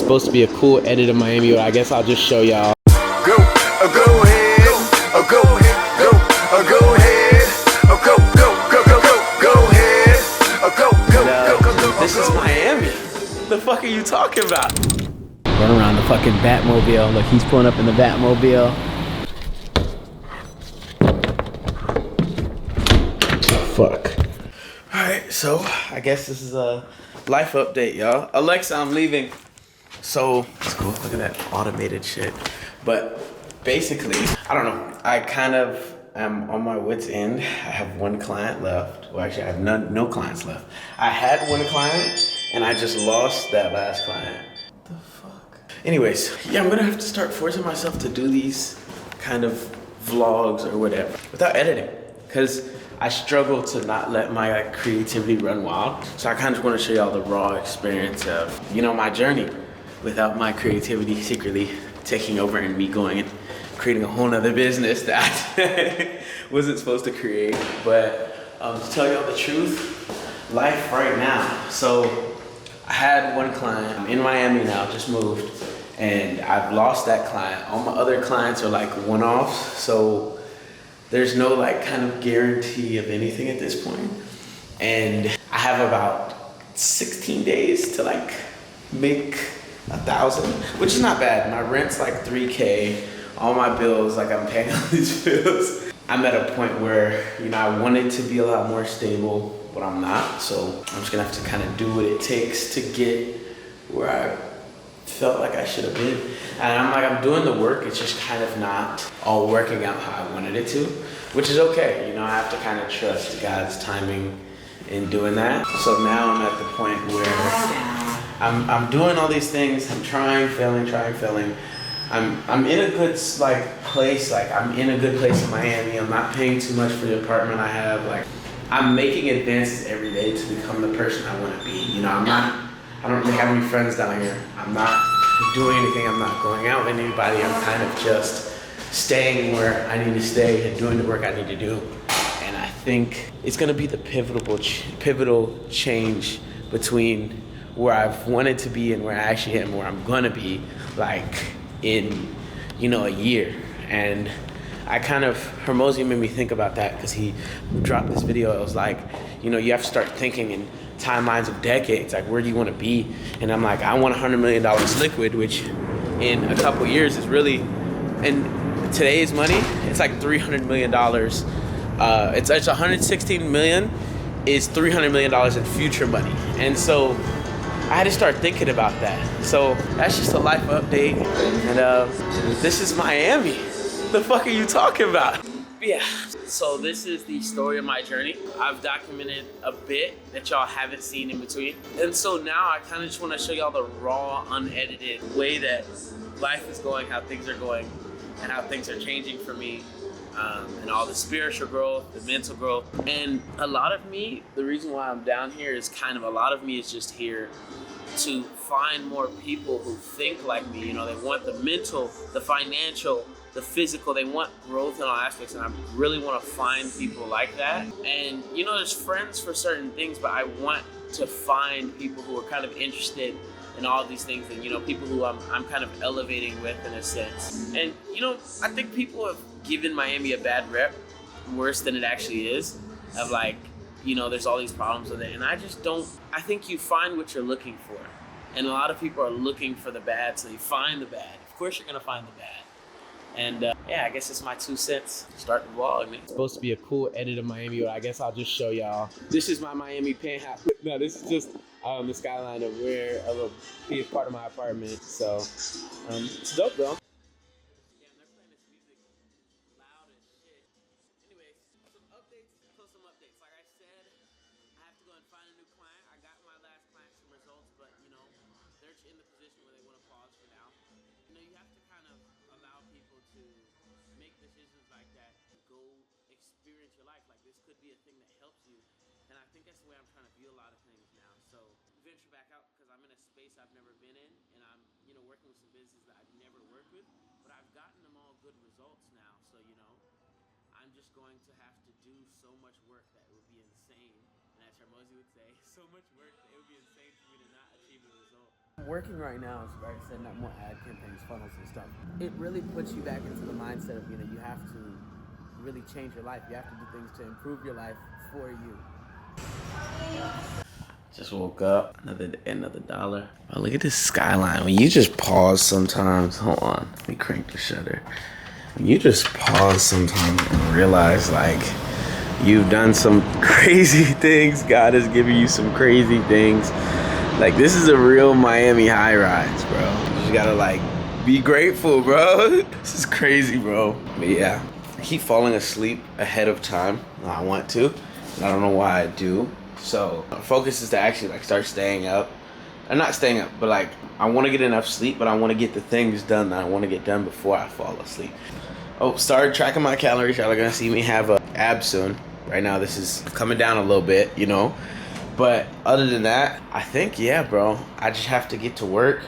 supposed to be a cool edit of Miami, but I guess I'll just show y'all. Go ahead, go ahead, go ahead, go ahead, go. This is Miami. The fuck are you talking about? Run around the fucking Batmobile. Look, he's pulling up in the Batmobile. Fuck. Alright, so I guess this is a life update, y'all. Alexa, I'm leaving. So, it's cool. Look at that automated shit. But basically, I don't know. I kind of am on my wit's end. I have one client left. Well, actually, I have no clients left. I had one client, and I just lost that last client. What the fuck? Anyways, yeah, I'm gonna have to start forcing myself to do these kind of vlogs or whatever without editing. Because I struggle to not let my creativity run wild. So I kind of want to show y'all the raw experience of, you know, my journey without my creativity secretly taking over and me going and creating a whole nother business that I wasn't supposed to create. But to tell y'all the truth, life right now. So I had one client. I'm in Miami now, just moved, and I've lost that client. All my other clients are like one-offs. So there's no like kind of guarantee of anything at this point. And I have about 16 days to like make 1,000, which is not bad. My rent's like 3K, all my bills, like I'm paying all these bills. I'm at a point where, you know, I wanted to be a lot more stable, but I'm not. So I'm just gonna have to kind of do what it takes to get where I felt like I should have been. And I'm doing the work, it's just kind of not all working out how I wanted it to, which is okay. You know, I have to kind of trust God's timing in doing that. So now I'm at the point where I'm doing all these things, I'm trying, failing. I'm in a good like place, like I'm in a good place in Miami. I'm not paying too much for the apartment I have. Like I'm making advances every day to become the person I want to be. You know, I don't really have any friends down here. I'm not doing anything. I'm not going out with anybody. I'm kind of just staying where I need to stay and doing the work I need to do. And I think it's gonna be the pivotal change between where I've wanted to be and where I actually am, where I'm gonna be, like in, you know, a year. And I kind of, Hermosi made me think about that because he dropped this video. It was like, you know, you have to start thinking in timelines of decades, like where do you want to be? And I'm like, I want $100 million liquid, which in a couple years is really, in today's money, it's like $300 million. It's 116 million is $300 million in future money. And so I had to start thinking about that. So that's just a life update. And this is Miami. The fuck are you talking about? Yeah, so this is the story of my journey. I've documented a bit that y'all haven't seen in between. And so now I kind of just want to show y'all the raw, unedited way that life is going, how things are going, and how things are changing for me. And all the spiritual growth, the mental growth. And a lot of me, the reason why I'm down here is kind of, a lot of me is just here to find more people who think like me. You know, they want the mental, the financial, the physical, they want growth in all aspects, and I really want to find people like that. And you know, there's friends for certain things, but I want to find people who are kind of interested in all of these things, and you know, people who I'm kind of elevating with in a sense. And you know, I think people have given Miami a bad rep, worse than it actually is, of like, you know, there's all these problems with it, and I just don't. I think you find what you're looking for, and a lot of people are looking for the bad, so they find the bad. Of course you're gonna find the bad. And yeah, I guess it's my 2 cents. Start the vlog, man. It's supposed to be a cool edit of Miami, but I guess I'll just show y'all. This is my Miami penthouse. No, this is just the skyline of where a little piece part of my apartment. So it's dope though. Yeah, they're playing this music loud as shit. Anyways, some updates, some updates. Like I said, I have to go and find a new client. I got my last client some results, but you know, they're in the position where they want to pause for now. You know, you have to kind of allow people to make decisions like that. Go experience your life. Like this could be a thing that helps you. And I think that's the way I'm trying to view a lot of things now. So venture back out because I'm in a space I've never been in, and I'm, you know, working with some businesses that I've never worked with, but I've gotten them all good results now. So, you know, I'm just going to have to do so much work that it would be insane. And as Hermosi would say, so much work that it would be insane for me to not achieve the result. Working right now is like setting up more ad campaigns, funnels, and stuff. It really puts you back into the mindset of, you have to really change your life. You have to do things to improve your life for you. Just woke up, another dollar. Oh, look at this skyline. When you just pause sometimes, hold on, let me crank the shutter. When you just pause sometimes and realize like you've done some crazy things, God is giving you some crazy things. Like, this is a real Miami high rise, bro. You just gotta like be grateful, bro. This is crazy, bro. But yeah, I keep falling asleep ahead of time. I want to, and I don't know why I do. So my focus is to actually like start staying up. I'm not staying up, but like I want to get enough sleep, but I want to get the things done that I want to get done before I fall asleep. Oh, started tracking my calories. Y'all are gonna see me have a abs soon. Right now, this is coming down a little bit, But other than that, I think, yeah, bro, I just have to get to work.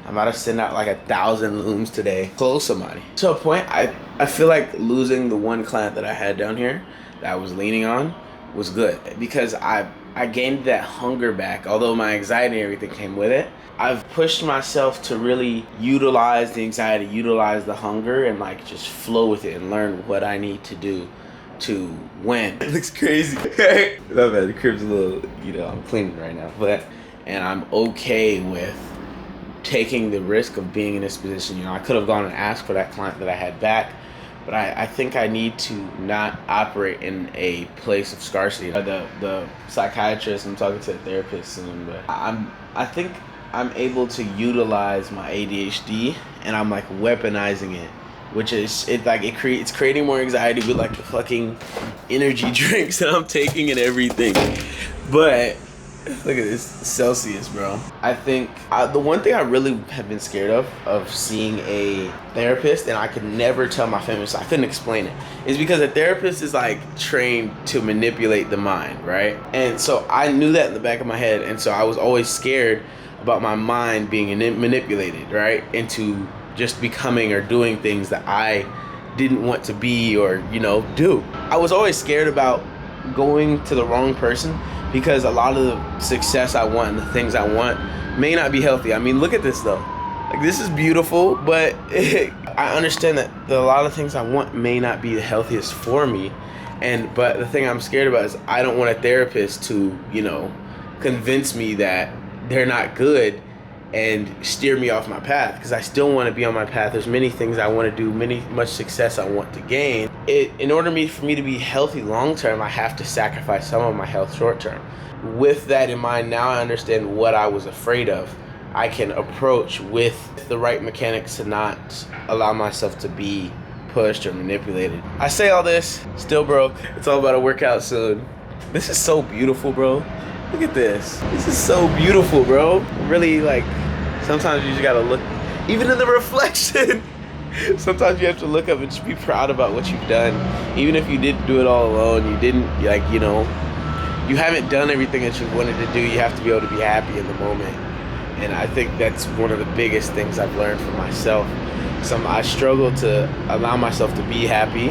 I'm about to send out like 1,000 looms today. Close somebody. To a point, I feel like losing the one client that I had down here that I was leaning on was good because I gained that hunger back. Although my anxiety and everything came with it, I've pushed myself to really utilize the anxiety, utilize the hunger, and like just flow with it and learn what I need to do to win. It looks crazy. Love it. The crib's a little, I'm cleaning right now, and I'm okay with taking the risk of being in this position. I could have gone and asked for that client that I had back, but I think I need to not operate in a place of scarcity. The psychiatrist, I'm talking to a therapist soon, but I think I'm able to utilize my ADHD, and I'm like weaponizing it, which is it's creating more anxiety with like the fucking energy drinks that I'm taking and everything. But look at this Celsius, bro. I think the one thing I really have been scared of seeing a therapist, and I could never tell my family, so I couldn't explain it, is because a therapist is like trained to manipulate the mind, right? And so I knew that in the back of my head, and so I was always scared about my mind being manipulated, right, into just becoming or doing things that I didn't want to be or, do. I was always scared about going to the wrong person because a lot of the success I want and the things I want may not be healthy. I mean, look at this though. Like, this is beautiful, but I understand that a lot of things I want may not be the healthiest for me. But the thing I'm scared about is I don't want a therapist to, convince me that they're not good and steer me off my path, because I still want to be on my path. There's many things I want to do, much success I want to gain. In order for me to be healthy long term, I have to sacrifice some of my health short term. With that in mind, now I understand what I was afraid of. I can approach with the right mechanics to not allow myself to be pushed or manipulated. I say all this, still broke. It's all about a workout soon. This is so beautiful, bro. Look at this. This is so beautiful, bro. Really, like, sometimes you just gotta look, even in the reflection. Sometimes you have to look up and just be proud about what you've done. Even if you didn't do it all alone, you didn't, you haven't done everything that you wanted to do, you have to be able to be happy in the moment. And I think that's one of the biggest things I've learned for myself. I struggle to allow myself to be happy,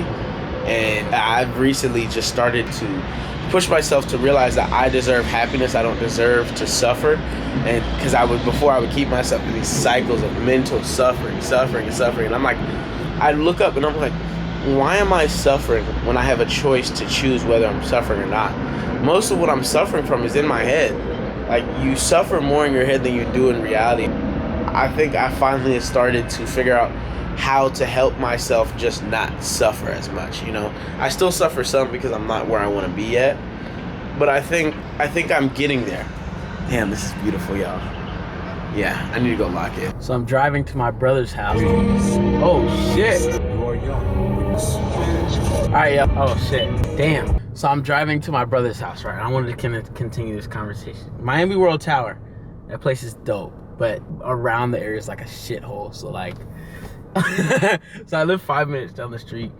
and I've recently just started to push myself to realize that I deserve happiness. I don't deserve to suffer. And because before I would keep myself in these cycles of mental suffering. And I'm like, I look up and I'm like, why am I suffering when I have a choice to choose whether I'm suffering or not? Most of what I'm suffering from is in my head. Like, you suffer more in your head than you do in reality. I think I finally started to figure out how to help myself just not suffer as much, I still suffer some because I'm not where I want to be yet, but I think I'm getting there. Damn, this is beautiful, y'all. Yeah, I need to go lock it. So I'm driving to my brother's house. Oh shit. Alright, yeah. Oh shit. Damn. So I'm driving to my brother's house, right? I wanted to continue this conversation. Miami World Tower. That place is dope, but around the area is like a shithole. So like, so I live 5 minutes down the street.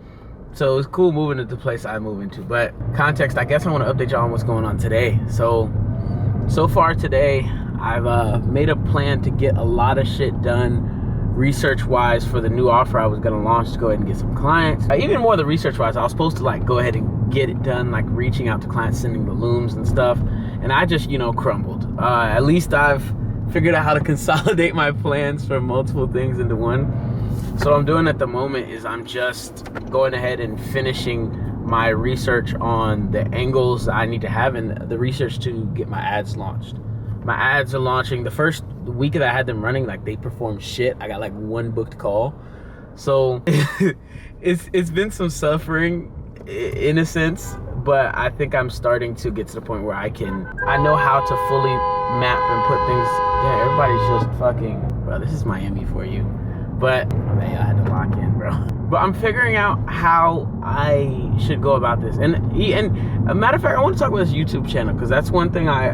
So it's cool moving to the place I move into. But context, I guess I want to update y'all on what's going on today. So far today, I've made a plan to get a lot of shit done research-wise for the new offer I was going to launch to go ahead and get some clients. Even more the research-wise, I was supposed to like go ahead and get it done, like reaching out to clients, sending the looms and stuff. And I just, crumbled. At least I've figured out how to consolidate my plans for multiple things into one. So what I'm doing at the moment is I'm just going ahead and finishing my research on the angles I need to have and the research to get my ads launched. My ads are launching. The first week that I had them running, like, they performed shit. I got like one booked call. So it's been some suffering in a sense, but I think I'm starting to get to the point where I know how to fully map and put things. Yeah, everybody's just fucking, bro, this is Miami for you. But man, I had to lock in, bro. But I'm figuring out how I should go about this. And a matter of fact, I want to talk about this YouTube channel, because that's one thing I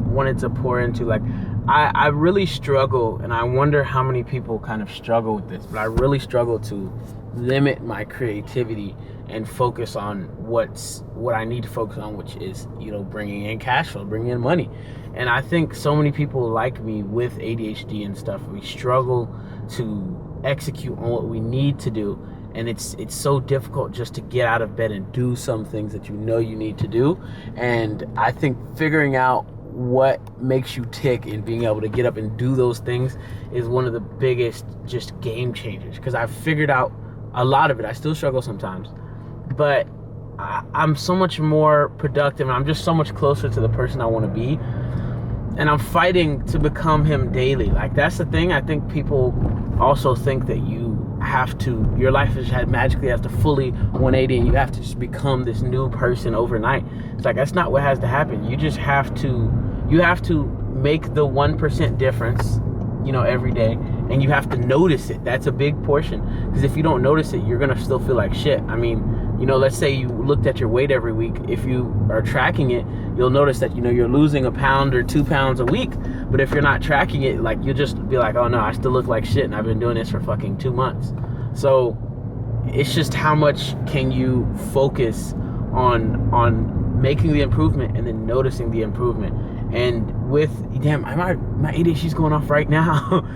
wanted to pour into. Like, I really struggle, and I wonder how many people kind of struggle with this, but I really struggle to limit my creativity and focus on what I need to focus on, which is, you know, bringing in cash flow, bringing in money. And I think so many people like me with ADHD and stuff, we struggle to execute on what we need to do. And it's so difficult just to get out of bed and do some things that you know you need to do. And I think figuring out what makes you tick and being able to get up and do those things is one of the biggest just game changers, because I've figured out a lot of it. I still struggle sometimes, but I'm so much more productive, and I'm just so much closer to the person I want to be. And I'm fighting to become him daily. Like, that's the thing. I think people also think that your life magically has to fully 180 and you have to just become this new person overnight. It's like, that's not what has to happen. You just have to make the 1% difference, you know, every day, and you have to notice it. That's a big portion, because if you don't notice it, you're gonna still feel like shit. I mean, you know, let's say you looked at your weight every week. If you are tracking it, you'll notice that, you know, you're losing a pound or 2 pounds a week. But if you're not tracking it, like, you'll just be like, oh no, I still look like shit, and I've been doing this for fucking 2 months. So it's just how much can you focus on making the improvement and then noticing the improvement. And with, damn, my ADHD's going off right now.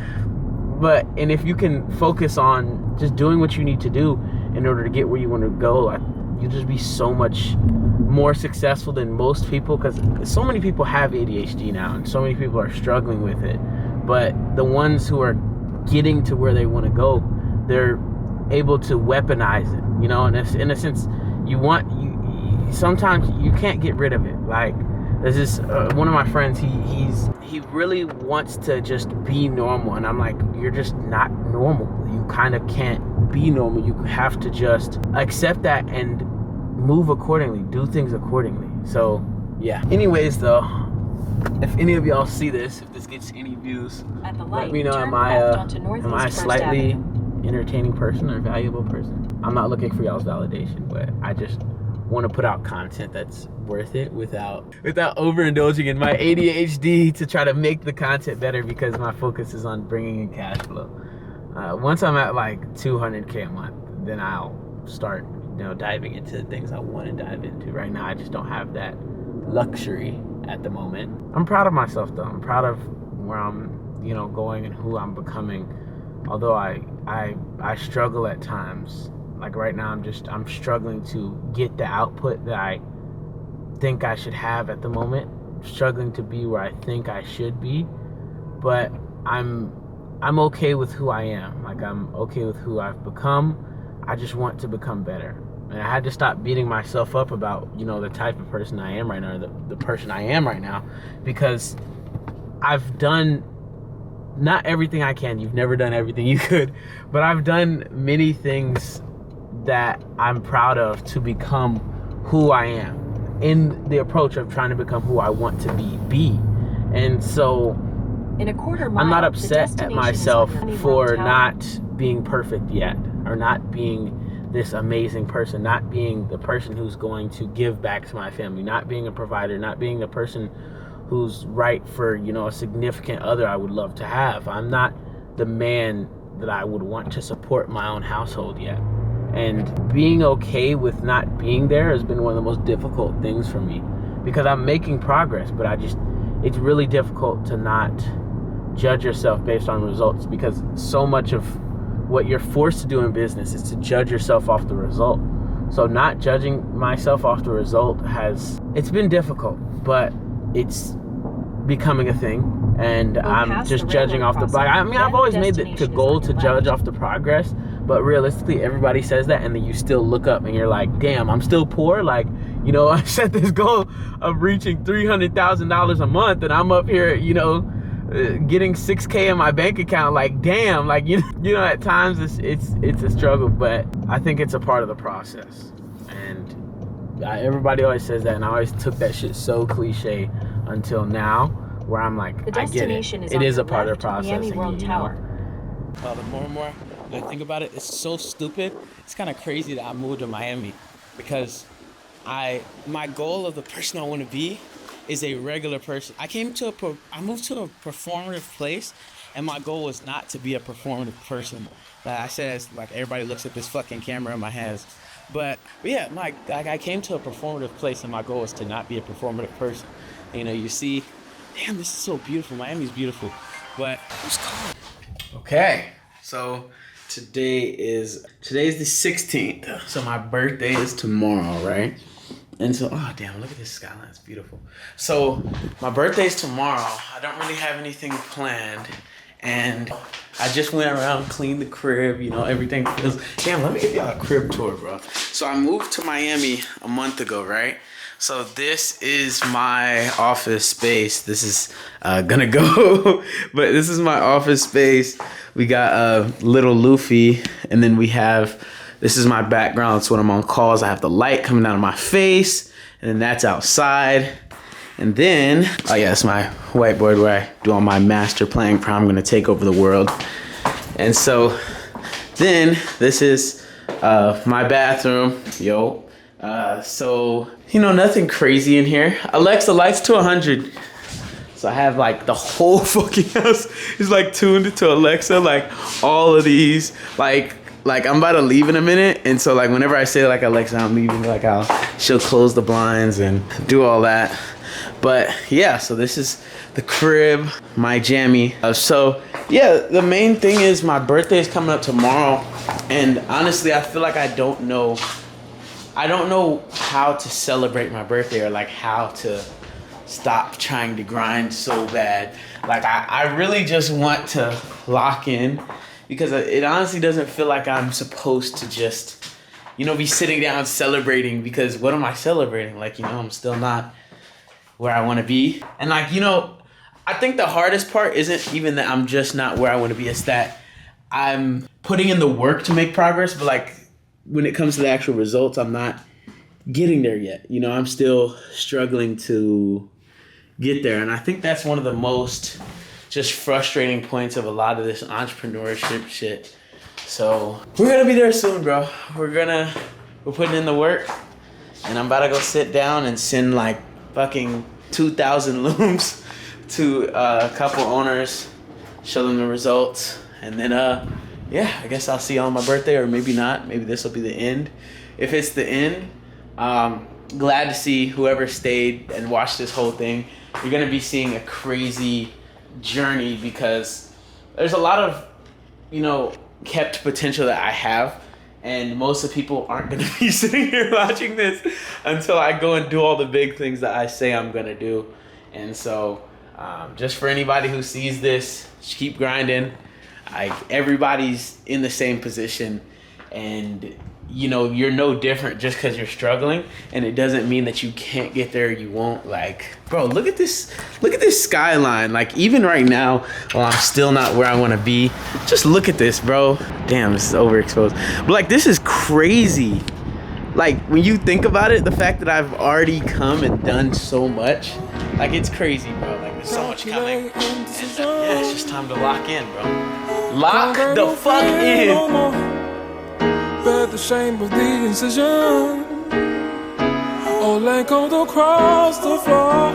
And if you can focus on just doing what you need to do in order to get where you want to go, like, you'll just be so much more successful than most people, because so many people have ADHD now and so many people are struggling with it. But the ones who are getting to where they want to go, they're able to weaponize it, you know. And in a sense, sometimes you can't get rid of it. Like, there's this one of my friends, he really wants to just be normal, and I'm like, you're just not normal. You kind of can't be normal. You have to just accept that and move accordingly, do things accordingly. So yeah, anyways though, if any of y'all see this, if this gets any views, let me know. Am I a slightly entertaining person or valuable person? I'm not looking for y'all's validation, but I just want to put out content that's worth it without overindulging in my ADHD to try to make the content better, because my focus is on bringing in cash flow. Once I'm at like 200K a month, then I'll start, you know, diving into the things I want to dive into. Right now, I just don't have that luxury at the moment. I'm proud of myself though. I'm proud of where I'm, you know, going and who I'm becoming. Although I struggle at times. Like right now, I'm struggling to get the output that I think I should have at the moment. I'm struggling to be where I think I should be, but I'm okay with who I am. Like, I'm okay with who I've become. I just want to become better. And I had to stop beating myself up about, you know, the type of person I am right now, or the person I am right now, because I've done not everything I can. You've never done everything you could, but I've done many things that I'm proud of to become who I am in the approach of trying to become who I want to be. And so in a quarter mile, I'm not upset at myself for not being perfect yet, or not being this amazing person, not being the person who's going to give back to my family, not being a provider, not being the person who's right for, you know, a significant other I would love to have. I'm not the man that I would want to support my own household yet. And being okay with not being there has been one of the most difficult things for me, because I'm making progress, but it's really difficult to not judge yourself based on results, because so much of what you're forced to do in business is to judge yourself off the result. So not judging myself off the result it's been difficult, but it's becoming a thing. and I'm just judging off the I mean, I've always made it to goal to judge off the progress, but realistically everybody says that, and then you still look up and you're like, damn, I'm still poor. Like, you know, I set this goal of reaching $300,000 a month, and I'm up here, you know, getting 6K in my bank account. Like, damn, like, you know, at times it's a struggle, but I think it's a part of the process. And everybody always says that, and I always took that shit so cliche until now, where I'm like, I get it. It is a part of the process. The more and more I think about it, it's so stupid. It's kind of crazy that I moved to Miami, because my goal of the person I want to be is a regular person. I moved to a performative place, and my goal was not to be a performative person. Like I said, like everybody looks at this fucking camera in my hands. But yeah, I came to a performative place, and my goal was to not be a performative person. You know, you see, damn, this is so beautiful. Miami's beautiful. But it's cold. Okay, so today's the 16th. So my birthday is tomorrow, right? And so, oh damn, look at this skyline, it's beautiful. So my birthday's tomorrow. I don't really have anything planned, and I just went around, cleaned the crib, you know, everything feels, damn, let me give y'all a crib tour, bro. So I moved to Miami a month ago, right? So this is my office space. This is gonna go, but this is my office space. We got a little Luffy, and then we have, this is my background. So when I'm on calls, I have the light coming out of my face, and then that's outside. And then, oh yeah, it's my whiteboard where I do all my master planning for how I'm gonna take over the world. And so then this is my bathroom, yo. So, you know, nothing crazy in here. Alexa, lights to 100. So I have like the whole fucking house is like tuned to Alexa, like all of these, like I'm about to leave in a minute, and so like whenever I say like Alexa, I'm leaving, like she'll close the blinds and do all that. But yeah, so this is the crib, my jammy. So yeah, the main thing is my birthday is coming up tomorrow, and honestly, I feel like I don't know how to celebrate my birthday, or like how to stop trying to grind so bad. Like I really just want to lock in, because it honestly doesn't feel like I'm supposed to just, you know, be sitting down celebrating, because what am I celebrating? Like, you know, I'm still not where I want to be. And like, you know, I think the hardest part isn't even that I'm just not where I want to be. It's that I'm putting in the work to make progress, but like when it comes to the actual results, I'm not getting there yet. You know, I'm still struggling to get there. And I think that's one of the most just frustrating points of a lot of this entrepreneurship shit. So we're gonna be there soon, bro. We're putting in the work, and I'm about to go sit down and send like fucking 2,000 looms to a couple owners, show them the results, and then yeah, I guess I'll see you on my birthday, or maybe not. Maybe this will be the end. If it's the end, glad to see whoever stayed and watched this whole thing. You're gonna be seeing a crazy journey, because there's a lot of, you know, kept potential that I have, and most of the people aren't gonna be sitting here watching this until I go and do all the big things that I say I'm gonna do. And so just for anybody who sees this, just keep grinding. Everybody's in the same position, and you know, you're no different just because you're struggling, and it doesn't mean that you can't get there. You won't. Like, bro, look at this skyline. Like, even right now, while I'm still not where I want to be, just look at this, bro. Damn, this is overexposed, but like, this is crazy. Like, when you think about it, the fact that I've already come and done so much, like, it's crazy, bro. Like, there's so much coming, and yeah, it's just time to lock in, bro. Lock the fuck in. Bear the shame of the incision, or let go across the floor.